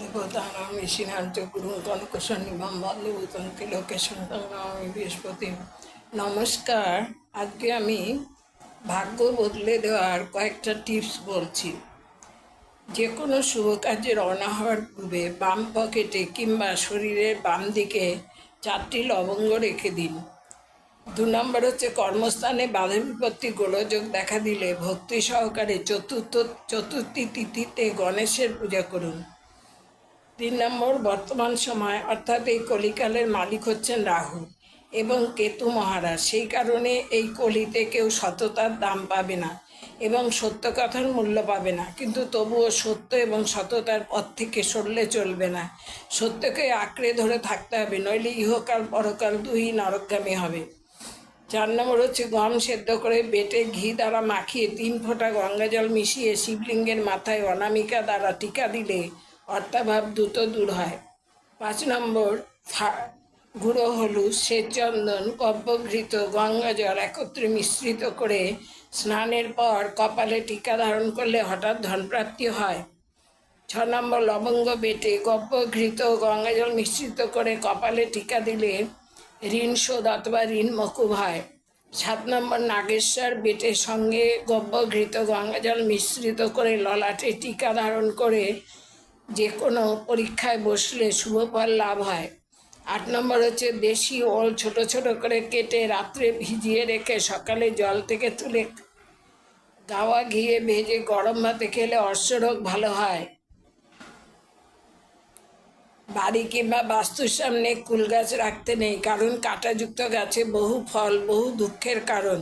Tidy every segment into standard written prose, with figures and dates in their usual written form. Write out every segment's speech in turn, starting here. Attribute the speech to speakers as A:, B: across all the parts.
A: দেবতানামি সিনার্য গুরু কনকশনিভম বল্লভূতম তিলকে সন্তানামি বৃহস্পতি। নমস্কার। আজকে আমি ভাগ্য বদলে দেওয়ার কয়েকটা টিপস বলছি। যে কোনো শুভ কাজে রওনা হওয়ার পূর্বে বাম পকেটে কিংবা শরীরের বাম দিকে 4টি লবঙ্গ রেখে দিন। 2 নম্বর হচ্ছে কর্মস্থানে বাধা বিপত্তি গোলযোগ দেখা দিলে ভক্তি সহকারে চতুর্থী তিথিতে গণেশের পূজা করুন। 3 নম্বর, বর্তমান সময় অর্থাৎ এই কলিকালের মালিক হচ্ছেন রাহু এবং কেতু মহারাজ। সেই কারণে এই কলিতে কেউ সততার দাম পাবে না এবং সত্য কথার মূল্য পাবে না, কিন্তু তবুও সত্য এবং সততার পথ থেকে সরলে চলবে না। সত্যকে আঁকড়ে ধরে থাকতে হবে, নইলে ইহকাল পরকাল দুই নরকগামী হবে। 4 নম্বর হচ্ছে গম সেদ্ধ করে বেটে ঘি দ্বারা মাখিয়ে 3 ফোঁটা গঙ্গাজল মিশিয়ে শিবলিঙ্গের মাথায় অনামিকা দ্বারা টিকা দিলে অর্থাভাব দ্রুত দূর হয়। 5 নম্বর, গুঁড়ো হলুদ, শ্বেত চন্দন, গব্যঘৃত, গঙ্গাজল একত্রে মিশ্রিত করে স্নানের পর কপালে টিকা ধারণ করলে হঠাৎ ধনপ্রাপ্তি হয়। 6 নম্বর, লবঙ্গ বেটে গব্যঘৃত গঙ্গাজল মিশ্রিত করে কপালে টিকা দিলে ঋণ শোধ অথবা ঋণ মকুব হয়। 7 নম্বর, নাগেশ্বর বেটে সঙ্গে গব্যঘৃত গঙ্গাজল মিশ্রিত করে ললাটে টিকা ধারণ করে যে কোনো পরীক্ষায় বসলে শুভ ফল লাভ হয়। 8 নম্বর হচ্ছে দেশি ওল ছোট ছোট করে কেটে রাত্রে ভিজিয়ে রেখে সকালে জল থেকে তুলে গাওয়া ঘিয়ে ভেজে গরম ভাতে খেলে অর্শরোগ ভালো হয়। বাড়ি কিংবা বাস্তুর সামনে কুল গাছ রাখতে নেই, কারণ কাঁটাযুক্ত গাছে বহু ফল বহু দুঃখের কারণ।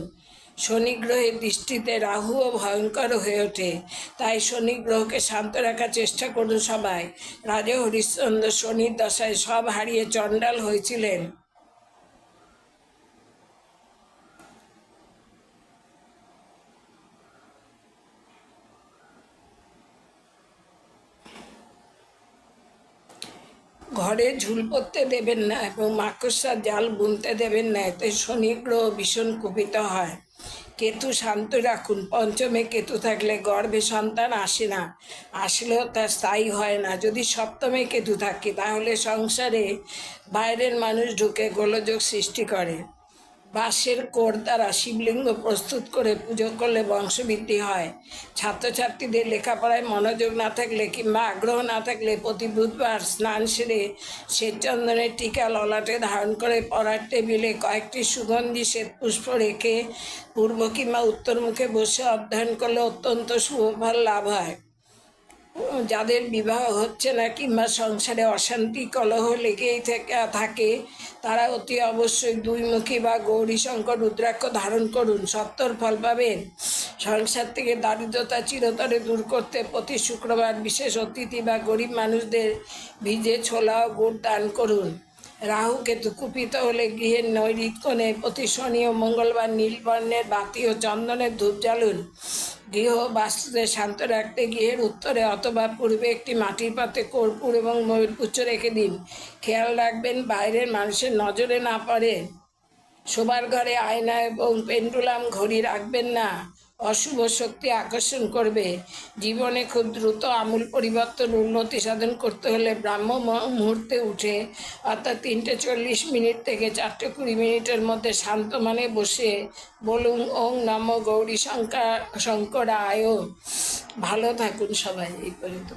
A: শনি গ্রহের দৃষ্টিতে রাহুও ভয়ঙ্কর হয়ে ওঠে, তাই শনি গ্রহকে শান্ত রাখার চেষ্টা করুন সবাই। রাজা হরিশ্চন্দ্র শনির দশায় সব হারিয়ে চণ্ডাল হয়েছিলেন। ঘরে ঝুল পড়তে দেবেন না এবং মাকড়সার জাল বুনতে দেবেন না, এতে শনি গ্রহ ভীষণ কুপিত হয়। কেতু শান্ত রাখুন। পঞ্চমে কেতু থাকলে গর্ভে সন্তান আসে না, আসলেও তা স্থায়ী হয় না। যদি সপ্তমে কেতু থাকে তাহলে সংসারে বাইরের মানুষ ঢুকে গোলযোগ সৃষ্টি করে। বাঁশের কোর দ্বারা শিবলিঙ্গ প্রস্তুত করে পুজো করলে বংশবৃদ্ধি হয়। ছাত্রছাত্রীদের লেখাপড়ায় মনোযোগ না থাকলে কিংবা আগ্রহ না থাকলে প্রতি বুধবার স্নান সেরে শ্বেতচন্দনের টিকা ললাটে ধারণ করে পড়ার টেবিলে কয়েকটি সুগন্ধি শ্বেতপুষ্প রেখে পূর্ব কিংবা উত্তর মুখে বসে অধ্যয়ন করলে অত্যন্ত শুভ ফল লাভ হয়। যাদের বিবাহ হচ্ছে না কিংবা সংসারে অশান্তি কলহ লেগেই থাকে তারা অতি অবশ্যই 2মুখী বা গৌরীশঙ্কর রুদ্রাক্ষ ধারণ করুন, সত্তর ফল পাবেন। সংসার থেকে দারিদ্রতা চিরতরে দূর করতে প্রতি শুক্রবার বিশেষ অতিথি বা গরিব মানুষদের ভিজে ছোলা ও গুড় দান করুন। রাহু কেতু কুপিত হলে গৃহের নৈরিত কোণে প্রতি শনি ও মঙ্গলবার নীল বর্ণের বাতি ও চন্দনের ধূপ জ্বালুন। গৃহ বাস্তুতে শান্ত রাখতে গৃহের উত্তরে অথবা পূর্বে একটি মাটির পাত্রে কর্পূর এবং ময়ূরপুচ্ছ রেখে দিন। খেয়াল রাখবেন বাইরের মানুষের নজরে না পড়ে। শোবার ঘরে আয়না এবং পেন্ডুলাম ঘড়ি রাখবেন না, অশুভ শক্তি আকর্ষণ করবে। জীবনে খুব দ্রুত আমূল পরিবর্তন উন্নতি সাধন করতে হলে ব্রাহ্ম মুহূর্তে উঠে অর্থাৎ 3:40 মিনিট থেকে 4:20 মধ্যে শান্ত মনে বসে বলুন ওং নমো গৌরী শঙ্করায়। ভালো থাকুন সবাই। এই পর্যন্ত।